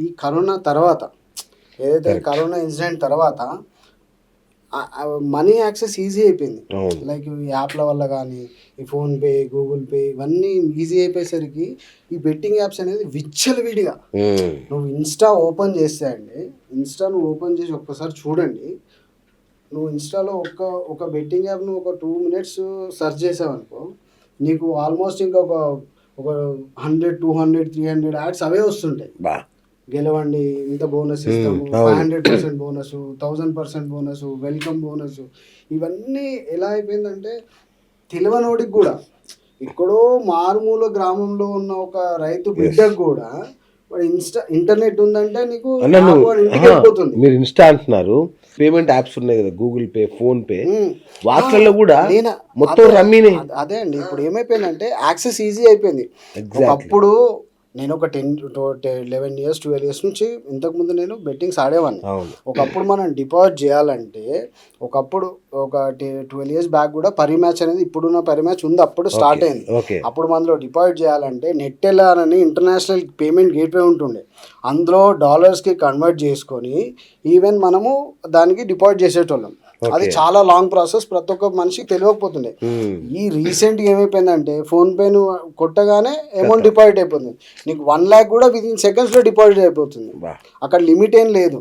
ఈ కరోనా తర్వాత ఏదైతే కరోనా ఇన్సిడెంట్ తర్వాత మనీ యాక్సెస్ ఈజీ అయిపోయింది. లైక్ ఈ యాప్ల వల్ల కానీ ఈ ఫోన్పే, గూగుల్ పే ఇవన్నీ ఈజీ అయిపోయేసరికి ఈ బెట్టింగ్ యాప్స్ అనేది విచ్చలవిడిగా నువ్వు ఇన్స్టా ఓపెన్ చేస్తే అండి, ఇన్స్టా నువ్వు ఓపెన్ చేసి ఒక్కసారి చూడండి, నువ్వు ఇన్స్టాలో ఒక బెట్టింగ్ యాప్ నువ్వు ఒక 2 minutes సెర్చ్ చేసావనుకో నీకు ఆల్మోస్ట్ ఇంకా ఒక 100, 200, 300 యాడ్స్ అవే వస్తుంటాయి. గెలవండి, ఇంత బోనస్ ఇస్తాము, 500% బోనస్, 1000% బోనస్, వెల్కమ్ బోనస్, ఇవన్నీ ఎలా అయిపోయిందంటే తెలియనోడికి కూడా, ఎక్కడో మారుమూల గ్రామంలో ఉన్న ఒక రైతు బిడ్డకు కూడా ఇంటర్నెట్ ఉందంటే నీకు ఇంటికి వెళ్ళిపోతుంది. మీరు ఇన్స్టా అంటున్నారు, పేమెంట్ యాప్స్ ఉన్నాయి కదా, గూగుల్ పే, ఫోన్ పే, వాటిల్లో కూడా మొత్తం రమ్మీనే. అదే అండి, ఇప్పుడు ఏమైపోయిందంటే యాక్సెస్ ఈజీ అయిపోయింది. ఒకప్పుడు నేను ఒక 11 years 12 years నుంచి ఇంతకుముందు నేను బెట్టింగ్స్ ఆడేవాడిని. ఒకప్పుడు మనం డిపాజిట్ చేయాలంటే ఒకప్పుడు ఒక 12 years బ్యాక్ కూడా పరి మ్యాచ్ అనేది ఇప్పుడున్న పరి మ్యాచ్ ఉంది, అప్పుడు స్టార్ట్ అయింది. అప్పుడు మనలో డిపాజిట్ చేయాలంటే నెట్టెలార్ అని ఇంటర్నేషనల్ పేమెంట్ గేట్వే ఉంటుండే, అందులో డాలర్స్కి కన్వర్ట్ చేసుకొని ఈవెన్ మనము దానికి డిపాజిట్ చేసేటోళ్ళం. అది చాలా లాంగ్ ప్రాసెస్, ప్రతి ఒక్క మనిషికి తెలియకపోతుండే. ఈ రీసెంట్గా ఏమైపోయిందంటే ఫోన్పే నువ్వు కొట్టగానే అమౌంట్ డిపాజిట్ అయిపోతుంది, నీకు 1 lakh కూడా విదిన్ సెకండ్స్లో డిపాజిట్ అయిపోతుంది. అక్కడ లిమిట్ ఏం లేదు.